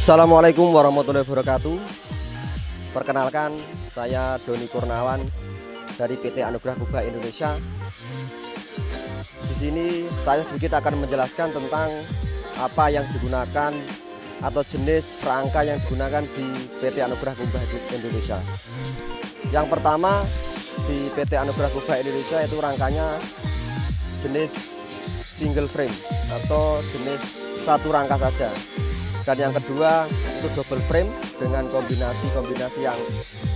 Assalamualaikum warahmatullahi wabarakatuh. Perkenalkan, saya Doni Kurnawan dari PT Anugerah Kubah Indonesia. Di sini saya sedikit akan menjelaskan tentang apa yang digunakan atau jenis rangka yang digunakan di PT Anugerah Kubah Indonesia. Yang pertama, di PT Anugerah Kubah Indonesia itu rangkanya jenis single frame atau jenis satu rangka saja. Dan yang kedua itu double frame dengan kombinasi-kombinasi yang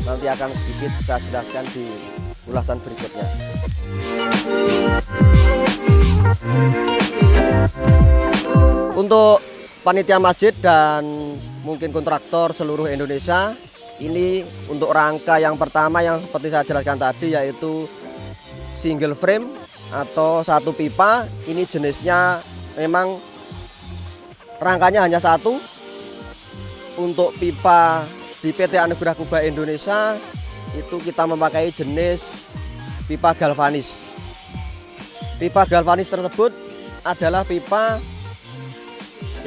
nanti akan sedikit saya jelaskan di ulasan berikutnya. Untuk panitia masjid dan mungkin kontraktor seluruh Indonesia, ini untuk rangka yang pertama yang seperti saya jelaskan tadi, yaitu single frame atau satu pipa. Ini jenisnya memang rangkanya hanya satu. Untuk pipa di PT Anugerah Kubah Indonesia itu kita memakai jenis pipa galvanis. Pipa galvanis tersebut adalah pipa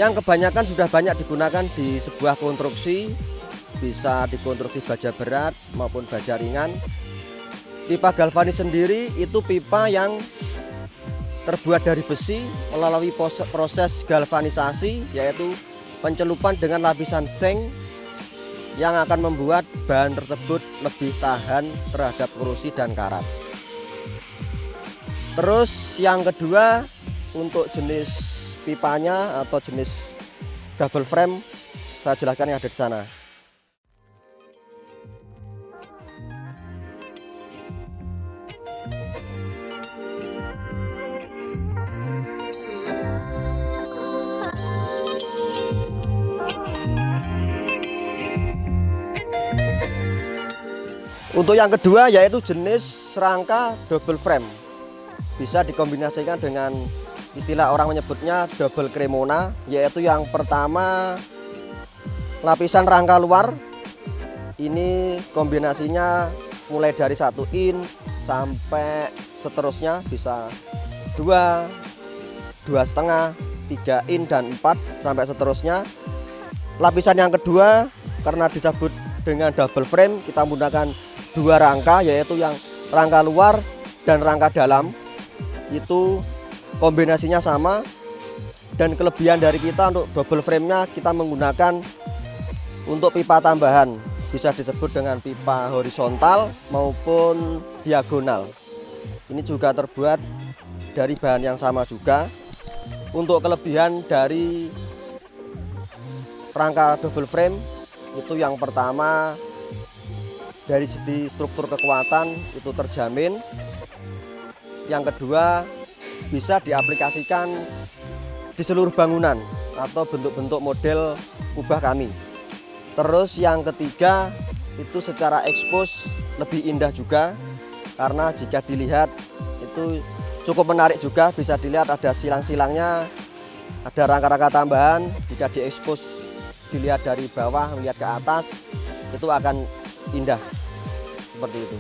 yang kebanyakan sudah banyak digunakan di sebuah konstruksi, bisa di konstruksi baja berat maupun baja ringan. Pipa galvanis sendiri itu pipa yang terbuat dari besi melalui proses galvanisasi, yaitu pencelupan dengan lapisan seng yang akan membuat bahan tersebut lebih tahan terhadap korosi dan karat. Terus yang kedua, untuk jenis pipanya atau jenis double frame, saya jelaskan yang ada di sana. Untuk yang kedua yaitu jenis rangka double frame, bisa dikombinasikan dengan istilah orang menyebutnya double cremona, yaitu yang pertama lapisan rangka luar ini kombinasinya mulai dari 1 in sampai seterusnya, bisa 2,5, 3 in dan 4 sampai seterusnya. Lapisan yang kedua karena disebut dengan double frame, kita menggunakan dua rangka, yaitu yang rangka luar dan rangka dalam. Itu kombinasinya sama, dan kelebihan dari kita untuk double frame-nya kita menggunakan untuk pipa tambahan, bisa disebut dengan pipa horizontal maupun diagonal. Ini juga terbuat dari bahan yang sama juga. Untuk kelebihan dari rangka double frame itu yang pertama, dari segi struktur kekuatan itu terjamin. Yang kedua, bisa diaplikasikan di seluruh bangunan atau bentuk-bentuk model kubah kami. Terus yang ketiga, itu secara ekspos lebih indah juga, karena jika dilihat itu cukup menarik juga. Bisa dilihat ada silang-silangnya, ada rangka-rangka tambahan. Jika diekspos, dilihat dari bawah melihat ke atas, itu akan indah seperti itu.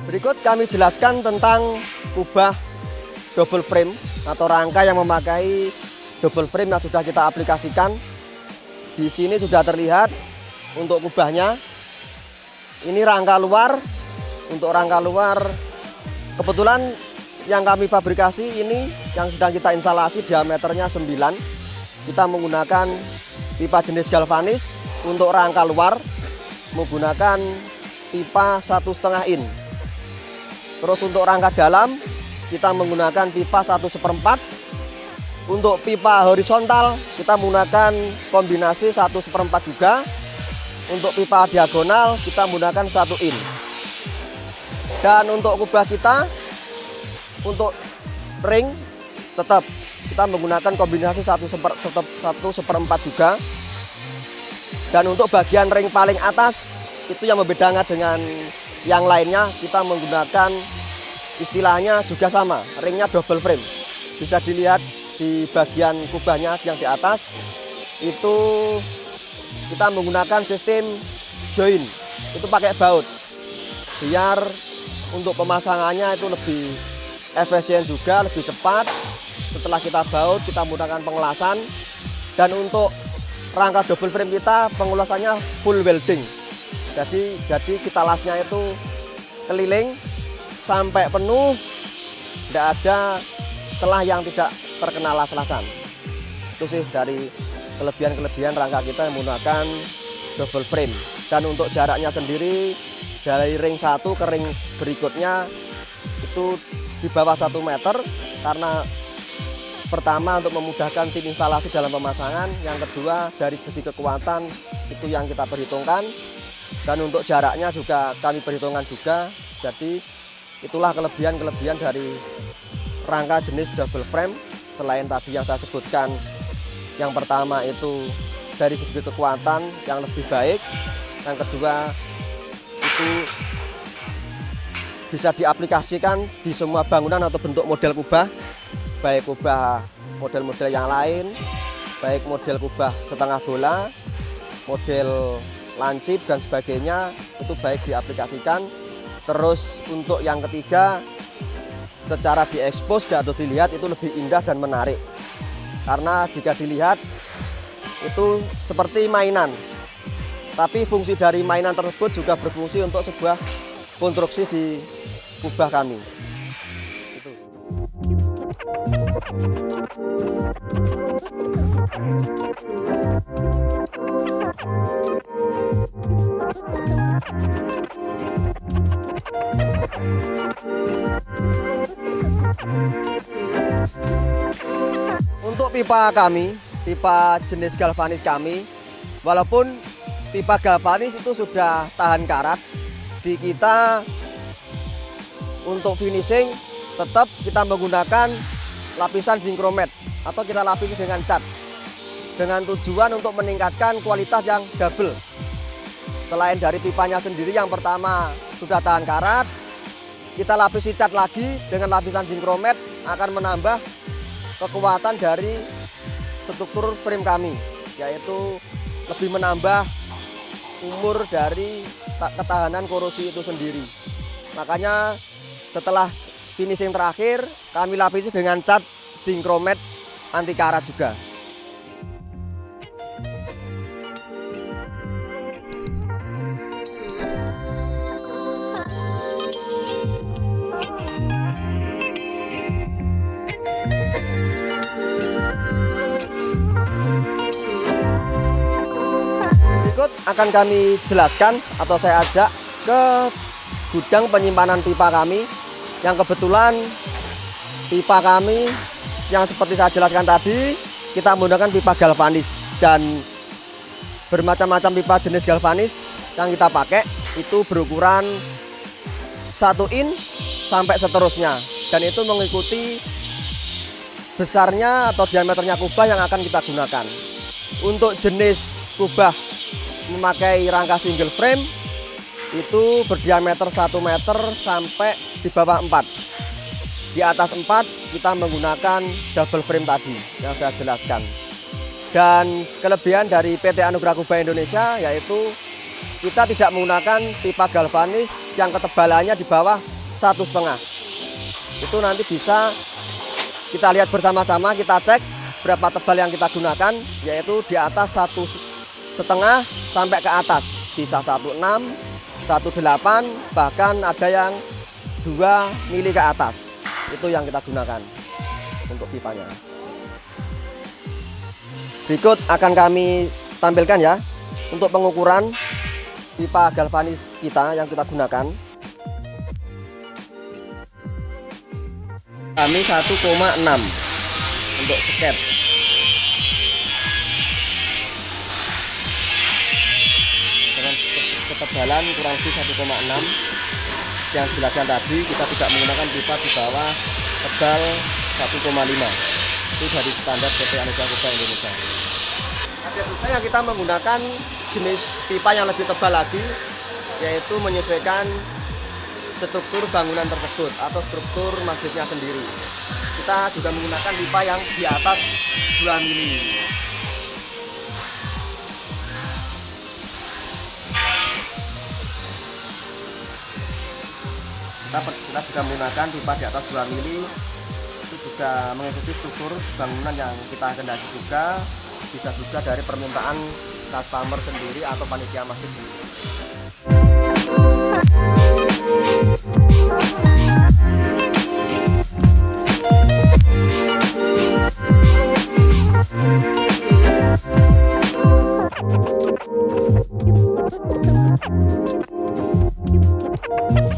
Berikut kami jelaskan tentang kubah double frame atau rangka yang memakai double frame yang sudah kita aplikasikan. Di sini sudah terlihat untuk kubahnya. Ini rangka luar. Untuk rangka luar kebetulan yang kami fabrikasi ini yang sedang kita instalasi diameternya 9. Kita menggunakan pipa jenis galvanis. Untuk rangka luar menggunakan pipa 1,5 in. Terus untuk rangka dalam kita menggunakan pipa 1/4. Untuk pipa horizontal kita menggunakan kombinasi 1/4 juga. Untuk pipa diagonal kita menggunakan 1 in. Dan untuk kubah kita, untuk ring tetap kita menggunakan kombinasi 1/4 juga. Dan untuk bagian ring paling atas itu yang membedakan dengan yang lainnya, kita menggunakan istilahnya juga sama, ringnya double frame. Bisa dilihat di bagian kubahnya yang di atas itu kita menggunakan sistem join, itu pakai baut biar untuk pemasangannya itu lebih efisien juga, lebih cepat. Setelah kita baut, kita menggunakan pengelasan. Dan untuk rangka double frame kita pengulasannya full welding. Jadi kita lasnya itu keliling sampai penuh, tidak ada celah yang tidak terkena las-lasan. Itu sih dari kelebihan rangka kita yang menggunakan double frame. Dan untuk jaraknya sendiri dari ring 1 ke ring berikutnya itu di bawah 1 meter, karena pertama untuk memudahkan tim instalasi dalam pemasangan, yang kedua dari segi kekuatan itu yang kita perhitungkan, dan untuk jaraknya juga kami perhitungkan juga. Jadi itulah kelebihan dari rangka jenis double frame. Selain tadi yang saya sebutkan, yang pertama itu dari segi kekuatan yang lebih baik, yang kedua itu bisa diaplikasikan di semua bangunan atau bentuk model kubah, baik kubah model-model yang lain, baik model kubah setengah bola, model lancip dan sebagainya, itu baik diaplikasikan. Terus untuk yang ketiga, secara diekspos atau dilihat itu lebih indah dan menarik, karena jika dilihat itu seperti mainan, tapi fungsi dari mainan tersebut juga berfungsi untuk sebuah konstruksi di kubah kami. Itu. Untuk pipa kami, pipa jenis galvanis kami, walaupun pipa galvanis itu sudah tahan karat, di kita untuk finishing tetap kita menggunakan lapisan zinkromet atau kita lapisi dengan cat, dengan tujuan untuk meningkatkan kualitas yang double. Selain dari pipanya sendiri yang pertama sudah tahan karat, kita lapisi cat lagi dengan lapisan zinkromet akan menambah kekuatan dari struktur frame kami, yaitu lebih menambah umur dari ketahanan korosi itu sendiri. Makanya setelah finishing terakhir kami lapisi dengan cat zinkromet anti karat juga. Berikut akan kami jelaskan atau saya ajak ke gudang penyimpanan pipa kami, yang kebetulan pipa kami yang seperti saya jelaskan tadi kita menggunakan pipa galvanis, dan bermacam-macam pipa jenis galvanis yang kita pakai itu berukuran 1 in sampai seterusnya, dan itu mengikuti besarnya atau diameternya kubah yang akan kita gunakan. Untuk jenis kubah memakai rangka single frame itu berdiameter 1 meter sampai di bawah 4. Di atas 4 kita menggunakan double frame tadi yang saya jelaskan. Dan kelebihan dari PT Anugrah Kubah Indonesia yaitu kita tidak menggunakan pipa galvanis yang ketebalannya di bawah 1,5. Itu nanti bisa kita lihat bersama-sama, kita cek berapa tebal yang kita gunakan, yaitu di atas 1,5 sampai ke atas, bisa 1,6, 1,8, bahkan ada yang 2 mili ke atas. Itu yang kita gunakan untuk pipanya. Berikut akan kami tampilkan ya untuk pengukuran pipa galvanis kita yang kita gunakan. Kami 1,6 untuk sket. Dengan ketebalan kurang lebih 1,6 yang dijelaskan tadi, kita tidak menggunakan pipa di bawah tebal 1,5. Itu dari standar PT Anugrah Kubah Indonesia. Ada juga yang kita menggunakan jenis pipa yang lebih tebal lagi, yaitu menyesuaikan struktur bangunan tersebut atau struktur masjidnya sendiri. Kita juga menggunakan pipa yang di atas 2 mili. kita juga menggunakan pipa di atas 2 mili. Itu juga mengikuti struktur bangunan yang kita kendaki juga, bisa juga dari permintaan customer sendiri atau panitia masjid sendiri.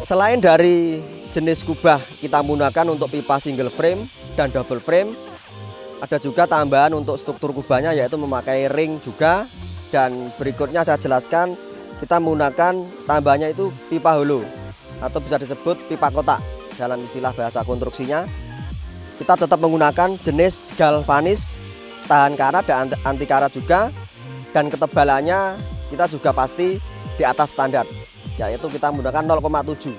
Selain dari jenis kubah kita menggunakan untuk pipa single frame dan double frame, ada juga tambahan untuk struktur kubahnya yaitu memakai ring juga. Dan berikutnya saya jelaskan, kita menggunakan tambahannya itu pipa holo atau bisa disebut pipa kotak dalam istilah bahasa konstruksinya. Kita tetap menggunakan jenis galvanis, tahan karat dan anti karat juga, dan ketebalannya kita juga pasti di atas standar, yaitu kita menggunakan 0,7.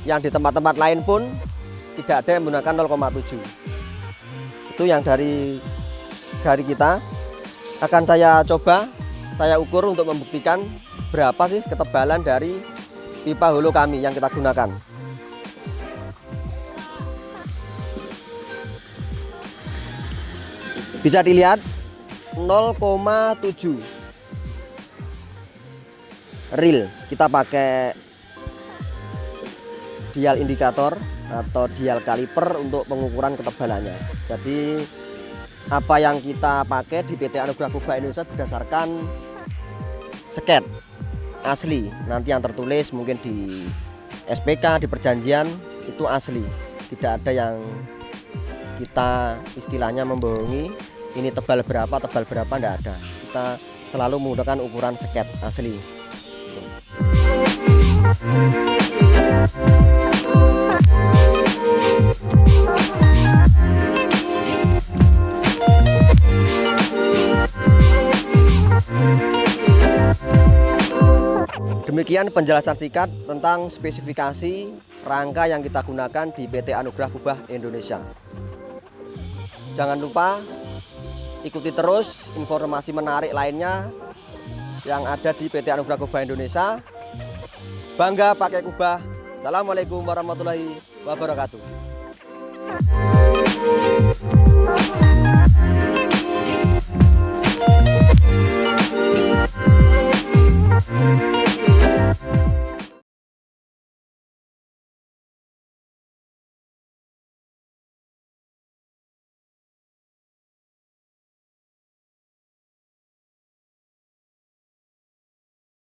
Yang di tempat-tempat lain pun tidak ada yang menggunakan 0,7. Itu yang dari kita. Akan saya coba, saya ukur untuk membuktikan berapa sih ketebalan dari pipa holo kami yang kita gunakan. Bisa dilihat 0,7 real. Kita pakai dial indikator atau dial kaliper untuk pengukuran ketebalannya. Jadi apa yang kita pakai di PT Anugerah Kubah Indonesia berdasarkan sket asli. Nanti yang tertulis mungkin di SPK, di perjanjian itu asli. Tidak ada yang kita istilahnya membohongi, ini tebal berapa, tidak ada. Kita selalu menggunakan ukuran sket asli. Demikian penjelasan singkat tentang spesifikasi rangka yang kita gunakan di PT Anugerah Kubah Indonesia. Jangan lupa ikuti terus informasi menarik lainnya yang ada di PT Anugerah Kubah Indonesia. Bangga pakai kubah. Assalamualaikum warahmatullahi wabarakatuh.